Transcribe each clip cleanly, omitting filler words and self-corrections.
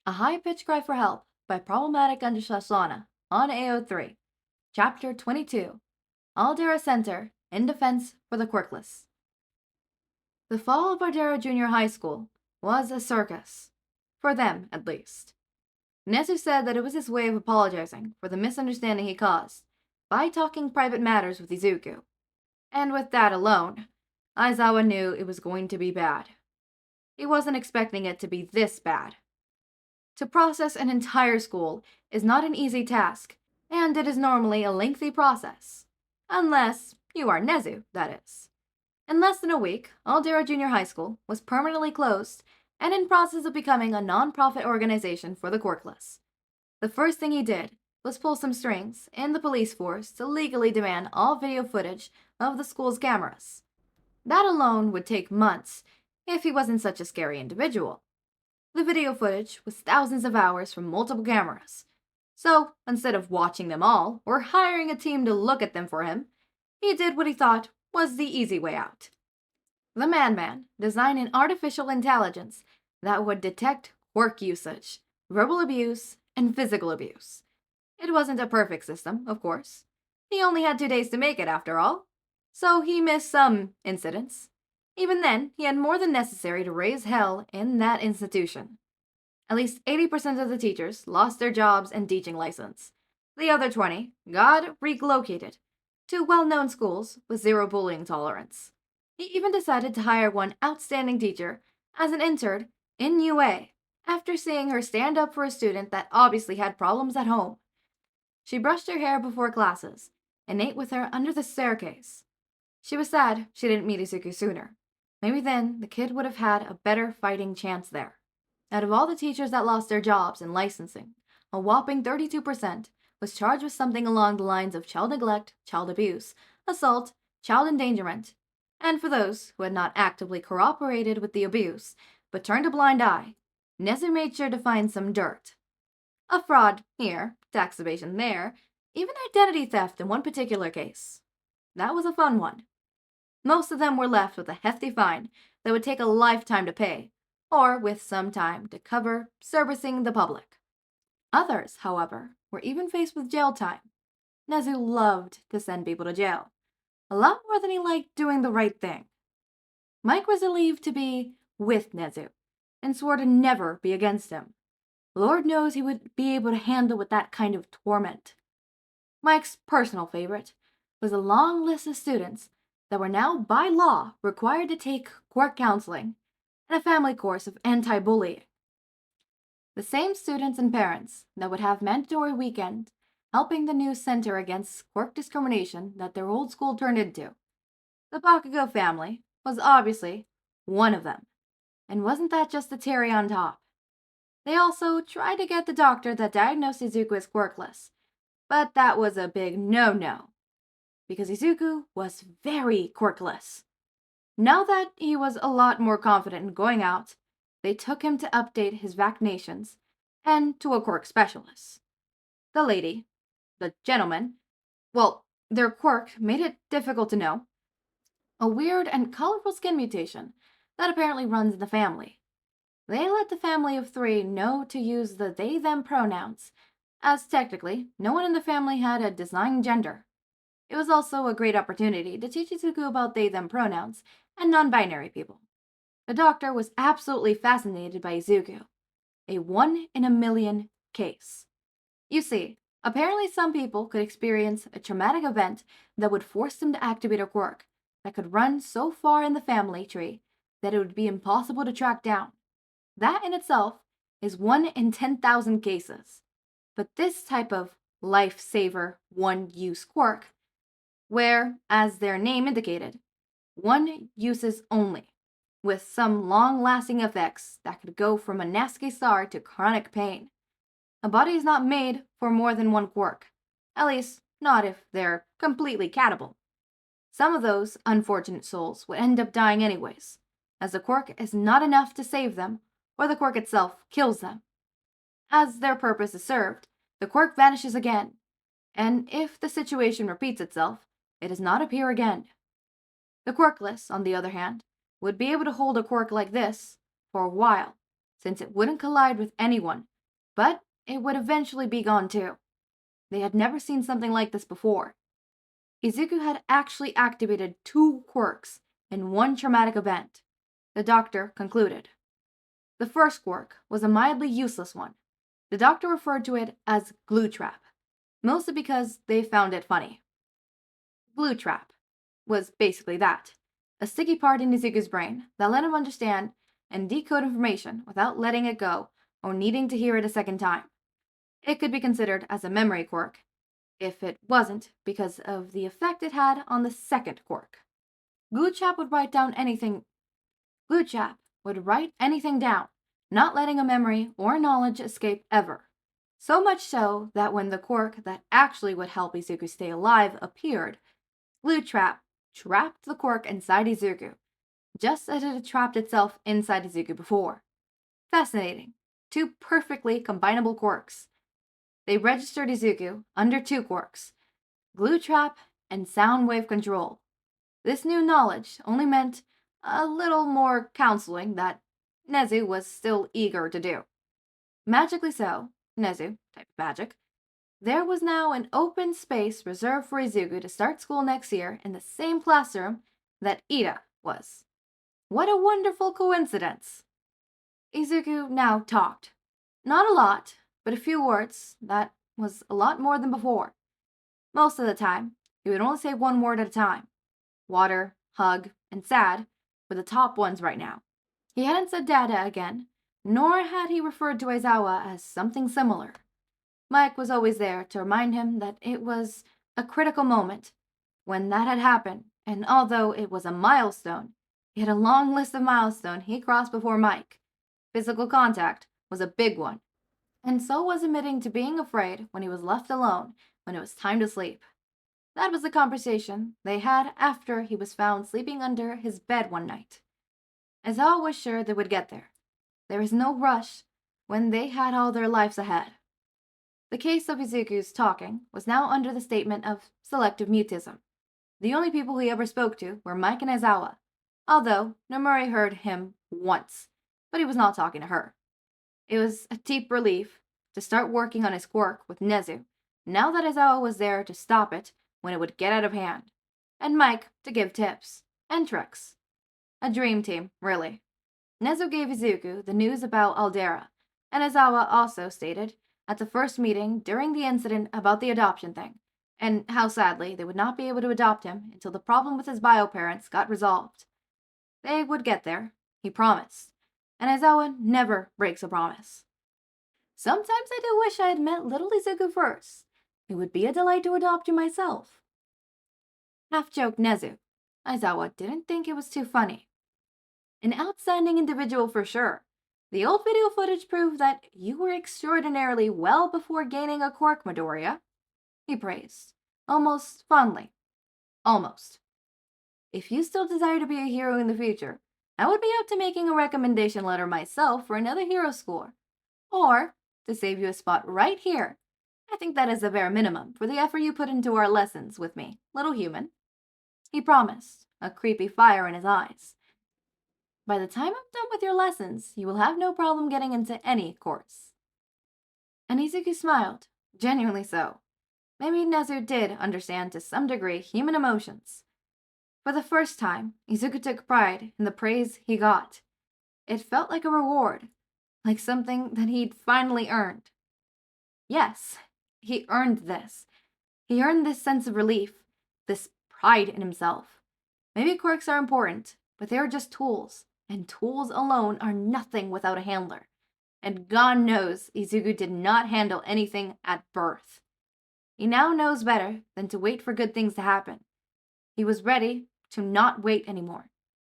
A High-Pitched Cry for Help by Problematic Undersasana on AO3. Chapter 22. Aldera Center in Defense for the Quirkless. The fall of Aldera Junior High School was a circus. For them, at least. Nezu said that it was his way of apologizing for the misunderstanding he caused by talking private matters with Izuku. And with that alone, Aizawa knew it was going to be bad. He wasn't expecting it to be this bad. To process an entire school is not an easy task, and it is normally a lengthy process. Unless you are Nezu, that is. In less than a week, Aldera Junior High School was permanently closed and in process of becoming a non-profit organization for the Quirkless. The first thing he did was pull some strings in the police force to legally demand all video footage of the school's cameras. That alone would take months if he wasn't such a scary individual. The video footage was thousands of hours from multiple cameras. So, instead of watching them all, or hiring a team to look at them for him, he did what he thought was the easy way out. The Man designed an artificial intelligence that would detect quirk usage, verbal abuse, and physical abuse. It wasn't a perfect system, of course. He only had 2 days to make it, after all. So he missed some incidents. Even then, he had more than necessary to raise hell in that institution. At least 80% of the teachers lost their jobs and teaching license. The other 20 got relocated to well-known schools with zero bullying tolerance. He even decided to hire one outstanding teacher as an intern in UA after seeing her stand up for a student that obviously had problems at home. She brushed her hair before classes and ate with her under the staircase. She was sad she didn't meet Izuku sooner. Maybe then the kid would have had a better fighting chance there. Out of all the teachers that lost their jobs and licensing, a whopping 32% was charged with something along the lines of child neglect, child abuse, assault, child endangerment, and for those who had not actively cooperated with the abuse, but turned a blind eye, Nezu made sure to find some dirt. A fraud here, tax evasion there, even identity theft in one particular case. That was a fun one. Most of them were left with a hefty fine that would take a lifetime to pay, or with some time to cover servicing the public. Others, however, were even faced with jail time. Nezu loved to send people to jail, a lot more than he liked doing the right thing. Mike was relieved to be with Nezu, and swore to never be against him. Lord knows he would be able to handle with that kind of torment. Mike's personal favorite was a long list of students that were now by law required to take quirk counseling and a family course of anti-bullying. The same students and parents that would have mandatory weekend helping the new center against quirk discrimination that their old school turned into. The Bakugo family was obviously one of them. And wasn't that just the cherry on top? They also tried to get the doctor that diagnosed Izuku as quirkless, but that was a big no-no, because Izuku was very quirkless. Now that he was a lot more confident in going out, they took him to update his vaccinations and to a quirk specialist. The lady, the gentleman, well, their quirk made it difficult to know. A weird and colorful skin mutation that apparently runs in the family. They let the family of 3 know to use the they-them pronouns, as technically no one in the family had a designated gender. It was also a great opportunity to teach Izuku about they-them pronouns and non-binary people. The doctor was absolutely fascinated by Izuku. A 1 in a million case. You see, apparently some people could experience a traumatic event that would force them to activate a quirk that could run so far in the family tree that it would be impossible to track down. That in itself is 1 in 10,000 cases. But this type of lifesaver one-use quirk, where, as their name indicated, one uses only, with some long-lasting effects that could go from a nasty scar to chronic pain. A body is not made for more than one quirk, at least not if they're completely catable. Some of those unfortunate souls would end up dying anyways, as the quirk is not enough to save them, or the quirk itself kills them. As their purpose is served, the quirk vanishes again, and if the situation repeats itself, it does not appear again. The quirkless, on the other hand, would be able to hold a quirk like this for a while, since it wouldn't collide with anyone But it would eventually be gone too. They had never seen something like this before. Izuku had actually activated 2 quirks in one traumatic event, the doctor concluded. The first quirk was a mildly useless one. The doctor referred to it as glue trap, mostly because they found it funny. Glue trap was basically that, a sticky part in Izuku's brain that let him understand and decode information without letting it go or needing to hear it a second time. It could be considered as a memory quirk, if it wasn't because of the effect it had on the second quirk. Glue trap would write anything down, not letting a memory or knowledge escape ever. So much so that when the quirk that actually would help Izuku stay alive appeared, glue trap trapped the quirk inside Izuku, just as it had trapped itself inside Izuku before. Fascinating. 2 perfectly combinable quirks. They registered Izuku under 2 quirks, glue trap and sound wave control. This new knowledge only meant a little more counseling that Nezu was still eager to do. Magically so, Nezu, type of magic, there was now an open space reserved for Izuku to start school next year in the same classroom that Ida was. What a wonderful coincidence! Izuku now talked. Not a lot, but a few words. That was a lot more than before. Most of the time, he would only say 1 word at a time. Water, hug, and sad were the top ones right now. He hadn't said Dada again, nor had he referred to Aizawa as something similar. Mike was always there to remind him that it was a critical moment when that had happened, and although it was a milestone, he had a long list of milestones he crossed before Mike. Physical contact was a big one, and so was admitting to being afraid when he was left alone when it was time to sleep. That was the conversation they had after he was found sleeping under his bed one night. Aizawa was sure they would get there. There was no rush when they had all their lives ahead. The case of Izuku's talking was now under the statement of selective mutism. The only people he ever spoke to were Mike and Aizawa, although Nomuri heard him once, but he was not talking to her. It was a deep relief to start working on his quirk with Nezu, now that Aizawa was there to stop it when it would get out of hand, and Mike to give tips and tricks. A dream team, really. Nezu gave Izuku the news about Aldera, and Aizawa also stated at the first meeting during the incident about the adoption thing, and how sadly they would not be able to adopt him until the problem with his bio parents got resolved. They would get there, he promised, and Aizawa never breaks a promise. Sometimes I do wish I had met little Izuku first. It would be a delight to adopt you myself. Half-joked Nezu. Aizawa didn't think it was too funny. An outstanding individual for sure. The old video footage proved that you were extraordinarily well before gaining a quirk, Midoriya. He praised, almost fondly. Almost. If you still desire to be a hero in the future, I would be up to making a recommendation letter myself for another hero score. Or, to save you a spot right here, I think that is the bare minimum for the effort you put into our lessons with me, little human. He promised, a creepy fire in his eyes. By the time I'm done with your lessons, you will have no problem getting into any course. And Izuku smiled, genuinely so. Maybe Nezu did understand to some degree human emotions. For the first time, Izuku took pride in the praise he got. It felt like a reward, like something that he'd finally earned. Yes, he earned this. He earned this sense of relief, this pride in himself. Maybe quirks are important, but they are just tools, and tools alone are nothing without a handler. And God knows Izuku did not handle anything at birth. He now knows better than to wait for good things to happen. He was ready to not wait anymore,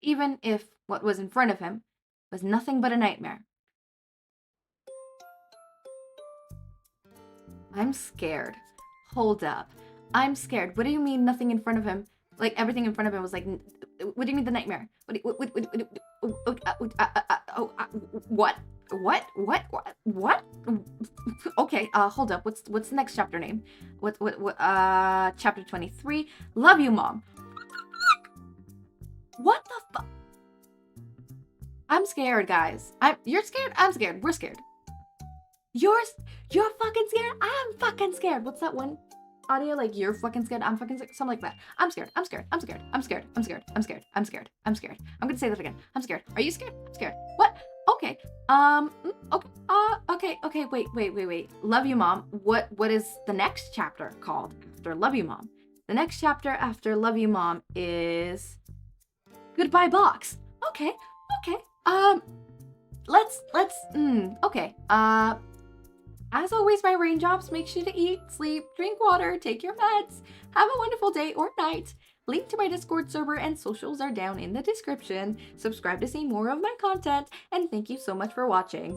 even if what was in front of him was nothing but a nightmare. I'm scared. Hold up. I'm scared. What do you mean nothing in front of him? Like everything in front of him was like, what do you mean the nightmare? What? Okay, hold up. What's the next chapter name? Chapter 23. Love you, Mom. What the fuck? I'm scared, guys. You're scared? I'm scared. We're scared. You're fucking scared? I'm fucking scared. What's that one audio? Like, you're fucking scared, I'm fucking scared, something like that. I'm scared, I'm scared, I'm scared, I'm scared, I'm scared, I'm scared, I'm scared, I'm scared. I'm gonna say that again. I'm scared. Are you scared? I'm scared. What? Okay. Okay, wait. Love You Mom. What is the next chapter called after Love You Mom? The next chapter after Love You Mom is Goodbye Box. Okay. Okay. As always, my raindrops, make sure to eat, sleep, drink water, take your meds. Have a wonderful day or night. Link to my Discord server and socials are down in the description. Subscribe to see more of my content, and thank you so much for watching.